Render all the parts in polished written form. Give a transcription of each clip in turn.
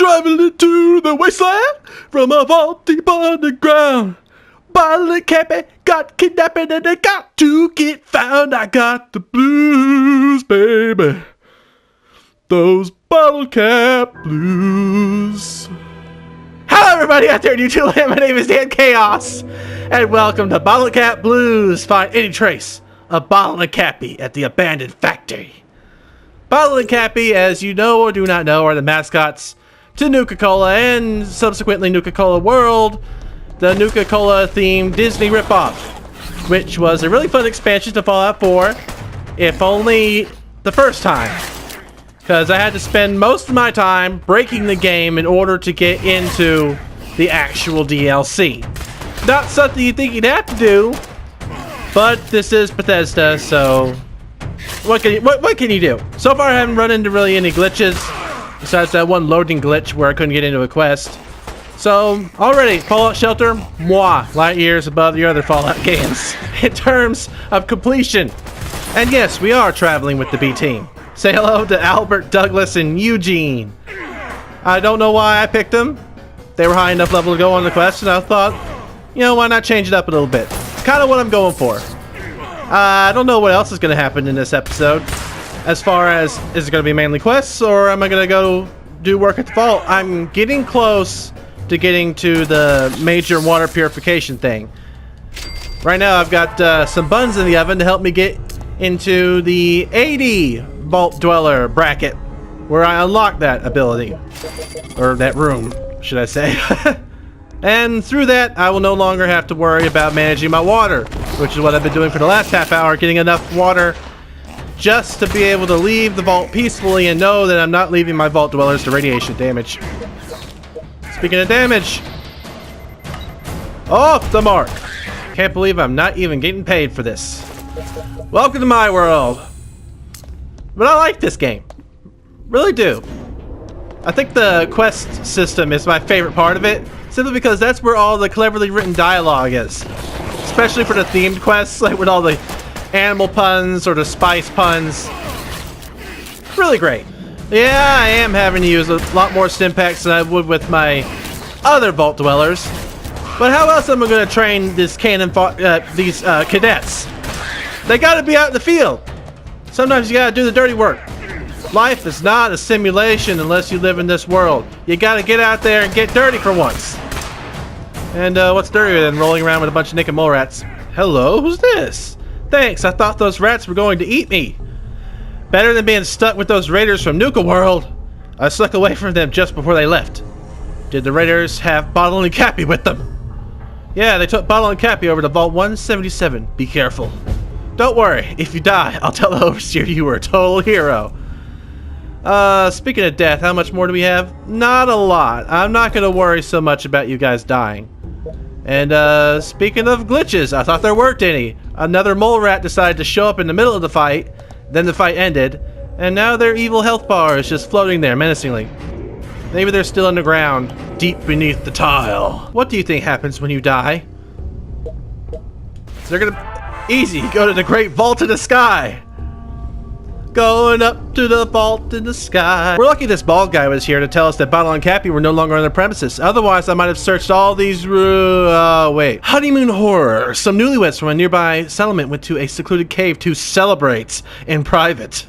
Traveling into the wasteland from a vault deep underground. Bottle Cappy got kidnapped and they got to get found. I got the blues, baby. Those bottle cap blues. Hello everybody out there in YouTube land. My name is Dan Chaos. And welcome to Bottle Cap Blues. Find any trace of Bottle Cappy at the abandoned factory. Bottle Cappy, as you know or do not know, are the mascots to Nuka-Cola and subsequently Nuka-Cola World, the Nuka-Cola themed Disney ripoff, which was a really fun expansion to Fallout 4, if only the first time, because I had to spend most of my time breaking the game in order to get into the actual DLC. Not something you think you'd have to do, but this is Bethesda, so what can you do? So far I haven't run into really any glitches, besides that one loading glitch where I couldn't get into a quest. So, already, Fallout Shelter, light years above the other Fallout games in terms of completion. And yes, we are traveling with the B team. Say hello to Albert, Douglas, and Eugene. I don't know why I picked them. They were high enough level to go on the quest, and I thought, you know, why not change it up a little bit? It's kind of what I'm going for. I don't know what else is going to happen in this episode. As far as, is it going to be mainly quests, or am I going to go do work at the vault? I'm getting close to getting to the major water purification thing. Right now I've got some buns in the oven to help me get into the 80 Vault Dweller bracket, where I unlock that ability. Or that room, should I say. And through that, I will no longer have to worry about managing my water, which is what I've been doing for the last half hour, getting enough water just to be able to leave the vault peacefully and know that I'm not leaving my vault dwellers to radiation damage. Speaking of damage, off the mark. Can't believe I'm not even getting paid for this. Welcome to my world. But I like this game. Really do. I think the quest system is my favorite part of it, simply because that's where all the cleverly written dialogue is. Especially for the themed quests, like with all the animal puns or the spice puns. Really great. Yeah, I am having to use a lot more stimpaks than I would with my other vault dwellers. But how else am I going to train this these cadets? They got to be out in the field. Sometimes you got to do the dirty work. Life is not a simulation unless you live in this world. You got to get out there and get dirty for once. And what's dirtier than rolling around with a bunch of naked mole rats? Hello, who's this? Thanks, I thought those rats were going to eat me. Better than being stuck with those raiders from Nuka World. I snuck away from them just before they left. Did the raiders have Bottle and Cappy with them? Yeah, they took Bottle and Cappy over to Vault 177. Be careful. Don't worry, if you die, I'll tell the overseer you were a total hero. Speaking of death, how much more do we have? Not a lot. I'm not going to worry so much about you guys dying. And, speaking of glitches, I thought there weren't any. Another mole rat decided to show up in the middle of the fight. Then the fight ended, and now their evil health bar is just floating there menacingly. Maybe they're still underground, deep beneath the tile. What do you think happens when you die? They're gonna... Easy, go to the great vault in the sky! Going up to the vault in the sky. We're lucky this bald guy was here to tell us that Bottle and Cappy were no longer on the premises. Otherwise, I might have searched all these wait. Honeymoon horror. Some newlyweds from a nearby settlement went to a secluded cave to celebrate in private.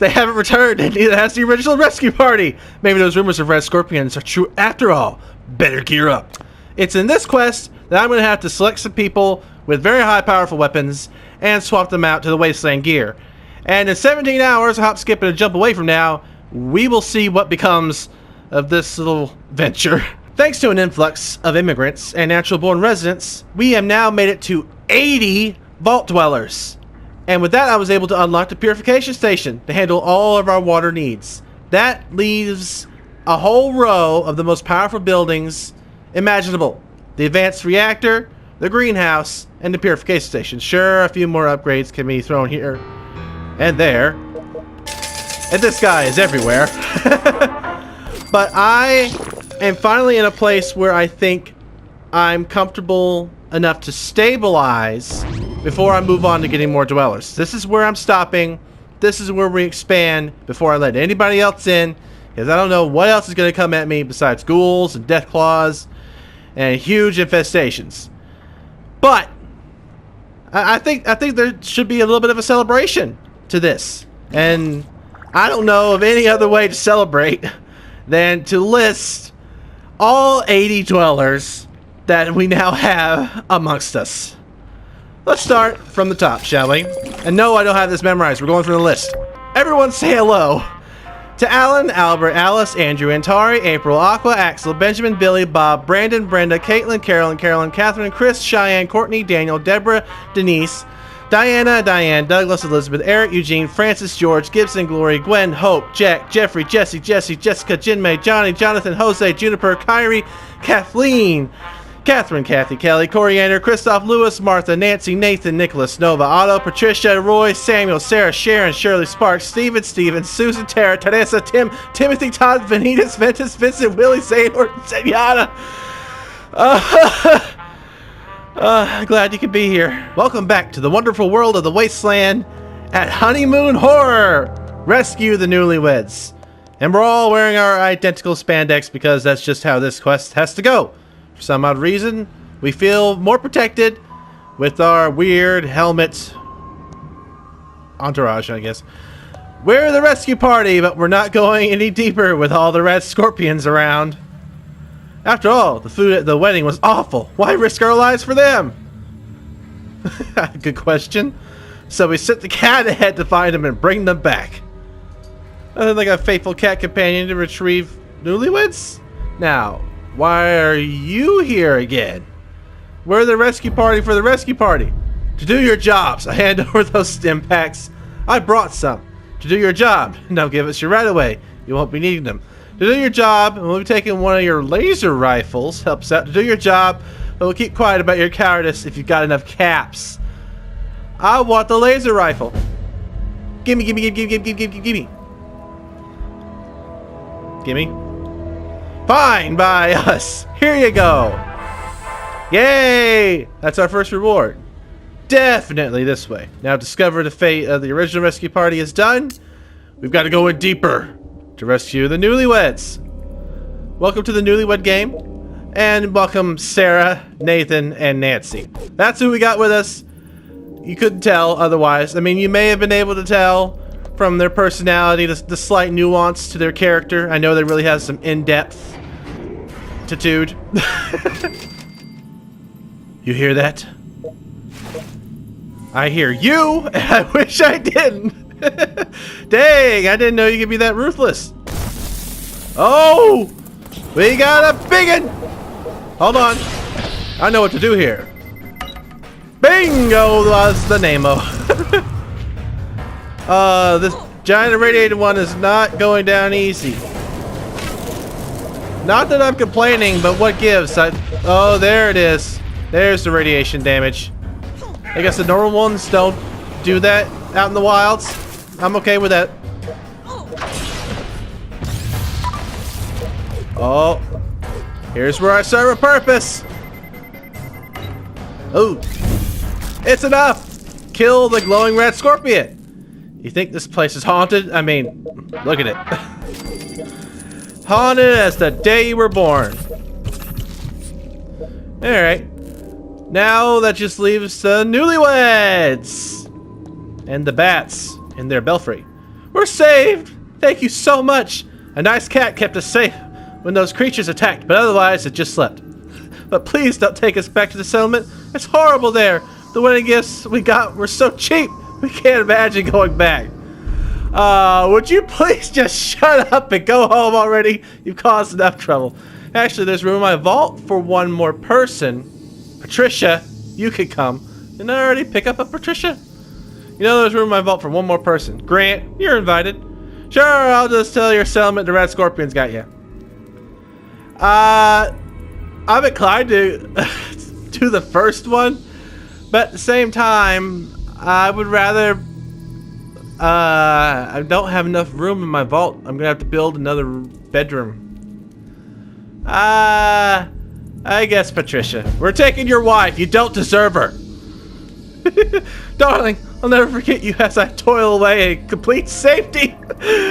They haven't returned, and neither has the original rescue party. Maybe those rumors of red scorpions are true after all. Better gear up. It's in this quest that I'm going to have to select some people with very high powerful weapons and swap them out to the wasteland gear. And in 17 hours, a hop, skip, and a jump away from now, we will see what becomes of this little venture. Thanks to an influx of immigrants and natural-born residents, we have now made it to 80 vault dwellers. And with that, I was able to unlock the purification station to handle all of our water needs. That leaves a whole row of the most powerful buildings imaginable. The advanced reactor, the greenhouse, and the purification station. Sure, a few more upgrades can be thrown here and there, and this guy is everywhere. But I am finally in a place where I think I'm comfortable enough to stabilize before I move on to getting more dwellers. This is where I'm stopping. This is where we expand before I let anybody else in because I don't know what else is going to come at me besides ghouls and death claws and huge infestations. But I think there should be a little bit of a celebration to this, and I don't know of any other way to celebrate than to list all 80 dwellers that we now have amongst us. Let's start from the top, shall we? And no, I don't have this memorized. We're going through the list. Everyone say hello to Alan, Albert, Alice, Andrew, Antari, April, Aqua, Axel, Benjamin, Billy, Bob, Brandon, Brenda, Caitlin, Carolyn, Catherine, Chris, Cheyenne, Courtney, Daniel, Deborah, Denise, Diana, Diane, Douglas, Elizabeth, Eric, Eugene, Francis, George, Gibson, Glory, Gwen, Hope, Jack, Jeffrey, Jesse, Jessica, Jinmei, Johnny, Jonathan, Jose, Juniper, Kyrie, Kathleen, Catherine, Kathy, Kelly, Coriander, Christoph, Lewis, Martha, Nancy, Nathan, Nicholas, Nova, Otto, Patricia, Roy, Samuel, Sarah, Sharon, Shirley, Sparks, Steven, Susan, Tara, Teresa, Tim, Timothy, Todd, Vanitas, Ventus, Vincent, Willie, Sailor, Senyana. Glad you could be here. Welcome back to the wonderful world of the Wasteland at Honeymoon Horror. Rescue the newlyweds. And we're all wearing our identical spandex because that's just how this quest has to go. For some odd reason, we feel more protected with our weird helmet entourage, I guess. We're the rescue party, but we're not going any deeper with all the red scorpions around. After all, the food at the wedding was awful. Why risk our lives for them? Good question. So we sent the cat ahead to find them and bring them back. Nothing like a faithful cat companion to retrieve newlyweds? Now, why are you here again? We're the rescue party for the rescue party. To do your jobs. I hand over those stim packs. I brought some. To do your job. Now give us your right away. You won't be needing them. To do your job, and we'll be taking one of your laser rifles. Helps out to do your job, but we'll keep quiet about your cowardice if you've got enough caps. I want the laser rifle. Gimme. Gimme. Fine, by us. Here you go. Yay! That's our first reward. Definitely this way. Now discover the fate of the original rescue party is done. We've got to go in deeper to rescue the newlyweds. Welcome to the newlywed game. And welcome Sarah, Nathan, and Nancy. That's who we got with us. You couldn't tell otherwise. I mean, you may have been able to tell from their personality, the slight nuance to their character. I know they really have some in-depth attitude. You hear that? I hear you, and I wish I didn't. Dang, I didn't know you could be that ruthless. Oh, we got a biggin. Hold on. I know what to do here. Bingo was the name-o. This giant irradiated one is not going down easy. Not that I'm complaining, but what gives? Oh, there it is. There's the radiation damage. I guess the normal ones don't do that out in the wilds. I'm okay with that. Oh, here's where I serve a purpose. Oh, it's enough. Kill the glowing red scorpion. You think this place is haunted? I mean, look at it. Haunted as the day you were born. Alright. Now that just leaves the newlyweds. And the bats in their belfry. We're saved! Thank you so much! A nice cat kept us safe when those creatures attacked, but otherwise it just slept. But please don't take us back to the settlement. It's horrible there. The wedding gifts we got were so cheap. We can't imagine going back. Would you please just shut up and go home already? You've caused enough trouble. Actually, there's room in my vault for one more person. Patricia, you could come. Didn't I already pick up a Patricia? You know there's room in my vault for one more person. Grant, you're invited. Sure, I'll just tell your settlement the red scorpions got you. I'm inclined to do the first one, but at the same time, I would rather... I don't have enough room in my vault. I'm gonna have to build another bedroom. I guess Patricia. We're taking your wife. You don't deserve her. Darling, I'll never forget you as I toil away in complete safety.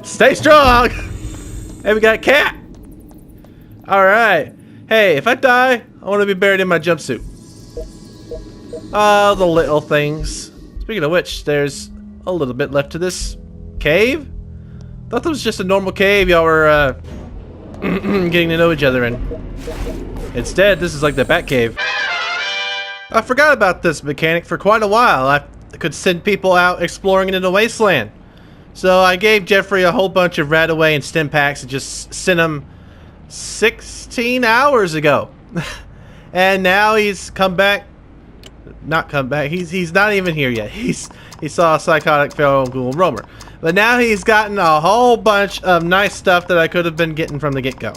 Stay strong. Hey, we got a cat. All right. Hey, if I die, I want to be buried in my jumpsuit. Oh, the little things. Speaking of which, there's a little bit left to this cave. Thought that was just a normal cave y'all were getting to know each other in. Instead, this is like the Batcave. I forgot about this mechanic for quite a while. I could send people out exploring in the wasteland. So I gave Jeffrey a whole bunch of Radaway and stim packs and just sent him 16 hours ago. And now he's come back. Not come back. He's not even here yet. He saw a psychotic feral ghoul roamer. But now he's gotten a whole bunch of nice stuff that I could have been getting from the get-go.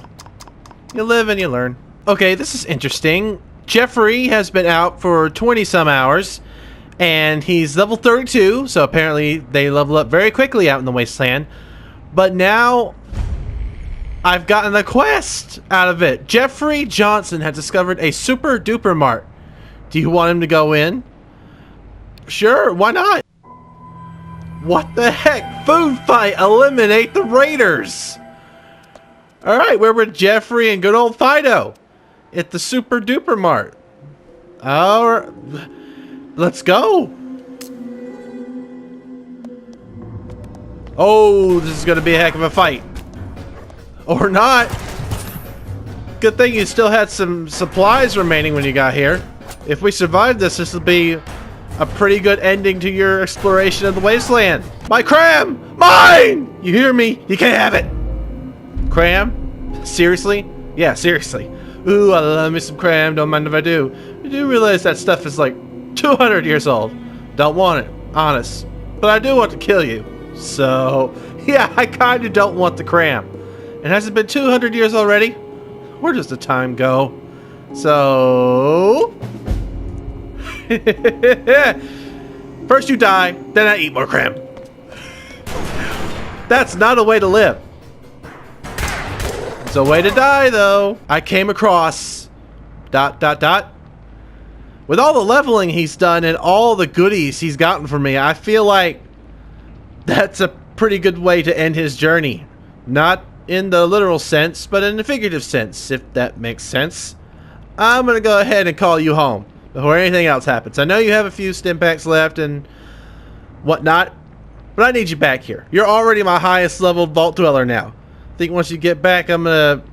You live and you learn. Okay, this is interesting. Jeffrey has been out for 20-some hours, and he's level 32, so apparently they level up very quickly out in the wasteland. But now I've gotten a quest out of it. Jeffrey Johnson has discovered a SuperDuper mart. Do you want him to go in? Sure, why not? What the heck? Food fight! Eliminate the raiders! Alright, we're with Jeffrey and good old Fido at the SuperDuper mart. Alright, let's go! Oh, this is gonna be a heck of a fight. Or not. Good thing you still had some supplies remaining when you got here. If we survive this, this will be a pretty good ending to your exploration of the wasteland. My cram! Mine! You hear me? You can't have it! Cram? Seriously? Yeah, seriously. Ooh, I love me some cram, don't mind if I do. You do realize that stuff is like 200 years old. Don't want it, honest. But I do want to kill you. So, yeah, I kinda don't want the cram. And has it been 200 years already? Where does the time go? So... First you die, then I eat more cram. That's not a way to live. It's a way to die, though. I came across... ... With all the leveling he's done and all the goodies he's gotten from me, I feel like that's a pretty good way to end his journey. Not in the literal sense, but in the figurative sense, if that makes sense. I'm gonna go ahead and call you home before anything else happens. I know you have a few stim packs left and whatnot, but I need you back here. You're already my highest leveled vault dweller now. I think once you get back, I'm gonna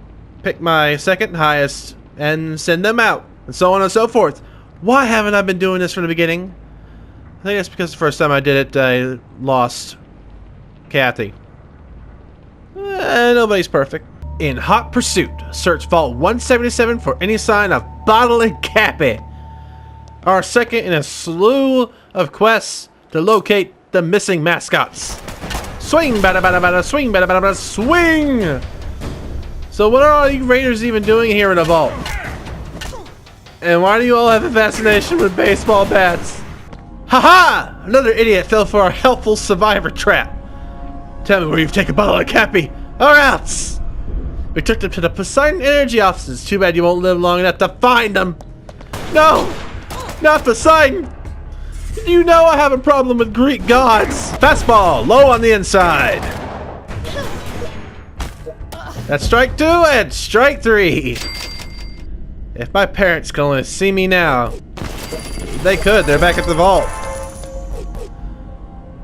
pick my second highest and send them out, and so on and so forth. Why haven't I been doing this from the beginning? I think that's because the first time I did it, I lost Kathy. Nobody's perfect. In hot pursuit, search Vault 177 for any sign of Bottle Cappy. Our second in a slew of quests to locate the missing mascots. Swing, bada bada bada, swing, bada bada bada, swing! So what are all you raiders even doing here in a vault? And why do you all have a fascination with baseball bats? Haha! Another idiot fell for our helpful survivor trap. Tell me where you've taken Bottle Cappy, or else! We took them to the Poseidon Energy offices. Too bad you won't live long enough to find them. No! Not Poseidon! You know I have a problem with Greek gods. Fastball, low on the inside. That's strike 2 and strike 3. If my parents can only see me now. They could, they're back at the vault.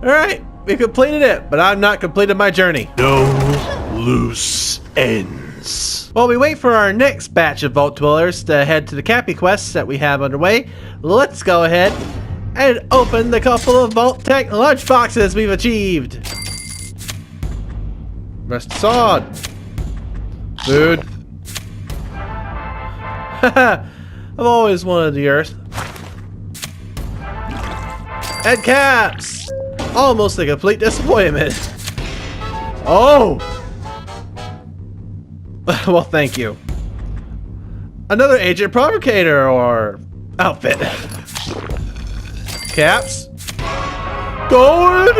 Alright, we completed it, but I've not completed my journey. No loose ends. While we wait for our next batch of vault dwellers to head to the Cappy quests that we have underway, let's go ahead and open the couple of Vault Tech lunch boxes we've achieved. Rest sword. Food. Haha, I've always wanted the earth. And caps! Almost a complete disappointment. Oh! Well, thank you. Another agent provocator or outfit. Caps? Gold?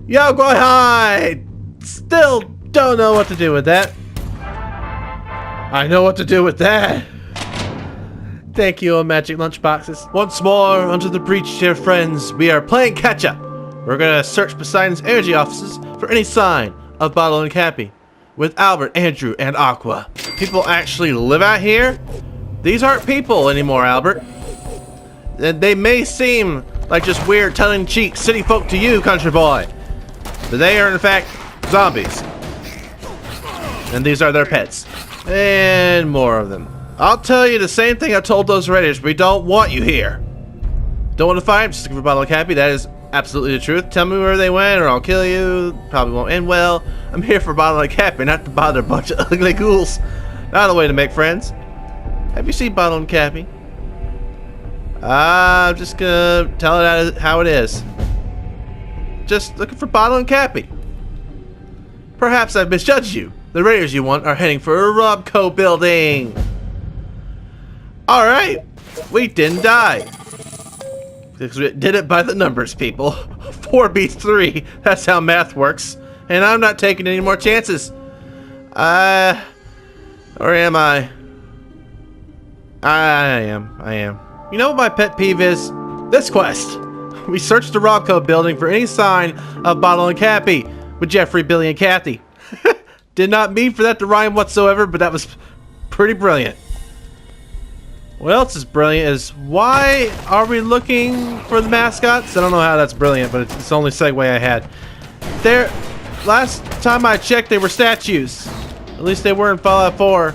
Yo, go hide! Still don't know what to do with that. I know what to do with that. Thank you, magic lunchboxes. Once more, onto the breach, dear friends. We are playing catch-up. We're gonna search Poseidon's energy offices for any sign of Bottle Cappy. with Albert, Andrew, and Aqua. People actually live out here? These aren't people anymore, Albert. They may seem like just weird tongue-in-cheek city folk to you, country boy, but they are in fact zombies. And these are their pets. And more of them. I'll tell you the same thing I told those Raiders. We don't want you here. Don't want to fight? Just looking for Bottle Cappy. That is absolutely the truth. Tell me where they went or I'll kill you. Probably won't end well. I'm here for Bottle Cappy, not to bother a bunch of ugly ghouls. Not a way to make friends. Have you seen Bottle Cappy? I'm just gonna tell it how it is. Just looking for Bottle Cappy. Perhaps I've misjudged you. The Raiders you want are heading for a Robco building. Alright, we didn't die. Because we did it by the numbers, people. 4 beats 3. That's how math works. And I'm not taking any more chances. Or am I? I am. You know what my pet peeve is? This quest. We searched the Robco building for any sign of Bottle and Cappy with Jeffrey, Billy, and Kathy. Did not mean for that to rhyme whatsoever, but that was pretty brilliant. What else is brilliant is, why are we looking for the mascots? I don't know how that's brilliant, but it's the only segue I had. Last time I checked, they were statues. At least they were in Fallout 4.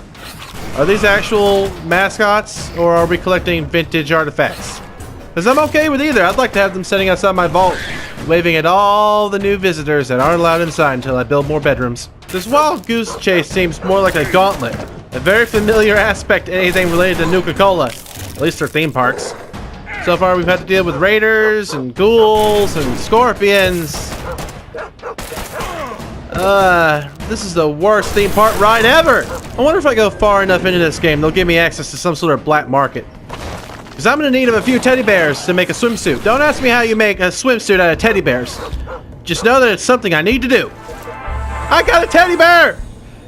Are these actual mascots, or are we collecting vintage artifacts? Because I'm okay with either. I'd like to have them sitting outside my vault, waving at all the new visitors that aren't allowed inside until I build more bedrooms. This wild goose chase seems more like a gauntlet. A very familiar aspect to anything related to Nuka-Cola. At least their theme parks. So far we've had to deal with raiders and ghouls and scorpions. This is the worst theme park ride ever! I wonder if I go far enough into this game, they'll give me access to some sort of black market. Because I'm in need of a few teddy bears to make a swimsuit. Don't ask me how you make a swimsuit out of teddy bears. Just know that it's something I need to do. I got a teddy bear!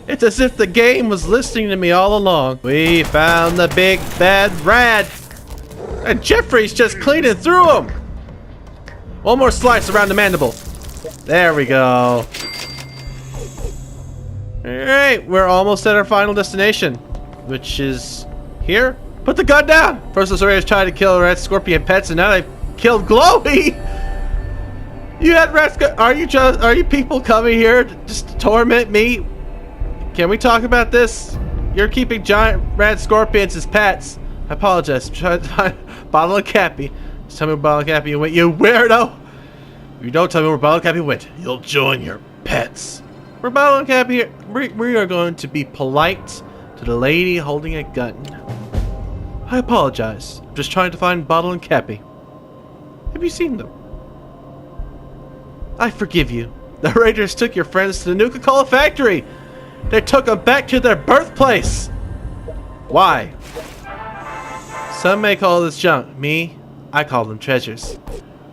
It's as if the game was listening to me all along. We found the big bad rat. And Jeffrey's just cleaning through them. One more slice around the mandible. There we go. Alright, we're almost at our final destination, which is here. Put the gun down! First those raiders tried to kill rat scorpion pets, and now they've killed Glowy! You had rats. Are you people coming here just to torment me? Can we talk about this? You're keeping giant rat scorpions as pets. I apologize. I'm trying to find Bottle and Cappy. Just tell me where Bottle and Cappy went, you weirdo! If you don't tell me where Bottle and Cappy went, you'll join your pets. We're Bottle and Cappy here. We are going to be polite to the lady holding a gun. I apologize. I'm just trying to find Bottle and Cappy. Have you seen them? I forgive you. The raiders took your friends to the Nuka-Cola factory. They took them back to their birthplace. Why? Some may call this junk. Me, I call them treasures.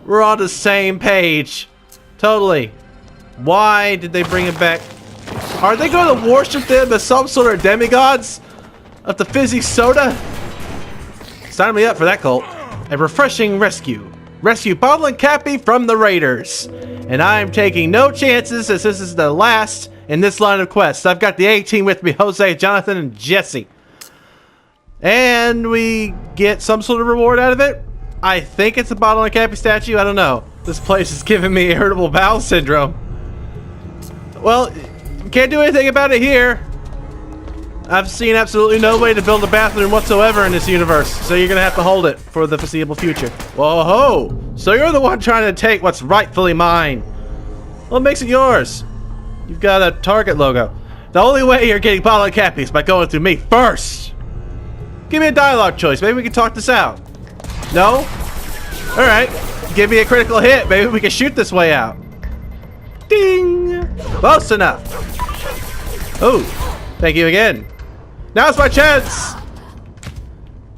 We're on the same page. Totally. Why did they bring it back? Are they going to worship them as some sort of demigods of the fizzy soda? Sign me up for that cult. A refreshing rescue. Rescue Bottle and Cappy from the raiders. And I'm taking no chances as this is the last in this line of quests. I've got the A-team with me, Jose, Jonathan, and Jesse. And we get some sort of reward out of it. I think it's a Bottle and Cappy statue. I don't know. This place is giving me irritable bowel syndrome. Well, can't do anything about it here. I've seen absolutely no way to build a bathroom whatsoever in this universe, so you're gonna have to hold it for the foreseeable future. Whoa-ho! So you're the one trying to take what's rightfully mine. What makes it yours? You've got a Target logo. The only way you're getting Bottle and Cappy is by going through me first. Give me a dialogue choice. Maybe we can talk this out. No? Alright. Give me a critical hit. Maybe we can shoot this way out. Ding! Close enough. Oh, thank you again. Now's my chance!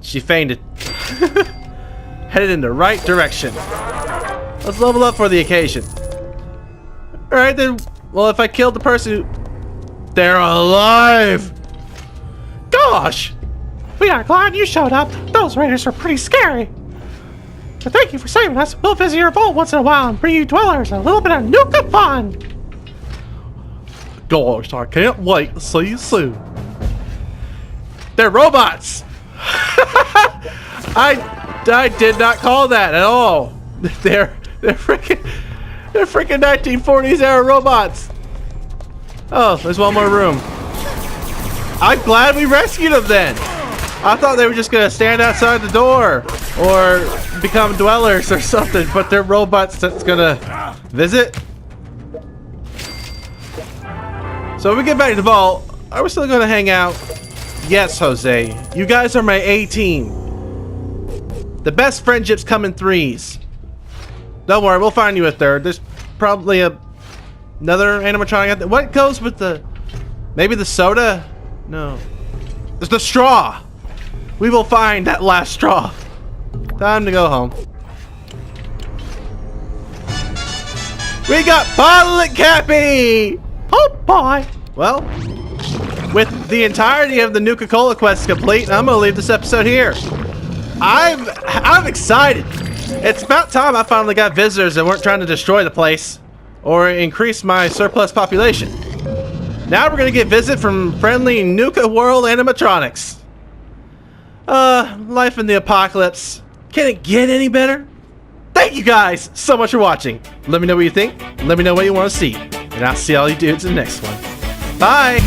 She fainted. Headed in the right direction. Let's level up for the occasion. Alright then, well if I killed the person who... They're alive! Gosh! We are glad you showed up. Those raiders were pretty scary. But thank you for saving us. We'll visit your vault once in a while and bring you dwellers a little bit of Nuka fun. gosh, I can't wait to see you soon. They're robots! I did not call that at all. They're freaking 1940s era robots. Oh, there's one more room. I'm glad we rescued them then. I thought they were just gonna stand outside the door or become dwellers or something, but they're robots that's gonna visit. So when we get back to the vault, are we still gonna hang out? Yes, Jose. You guys are my A-team. The best friendships come in threes. Don't worry, we'll find you a third. There's probably another animatronic out there. What goes with the... Maybe the soda? No. It's the straw. We will find that last straw. Time to go home. We got Bottle Cappy! Oh boy! Well, with the entirety of the Nuka-Cola quest complete, I'm gonna leave this episode here. I'm excited. It's about time I finally got visitors that weren't trying to destroy the place or increase my surplus population. Now we're gonna get visit from friendly Nuka World animatronics. Life in the apocalypse. Can it get any better? Thank you guys so much for watching. Let me know what you think. Let me know what you want to see. And I'll see all you dudes in the next one. Bye!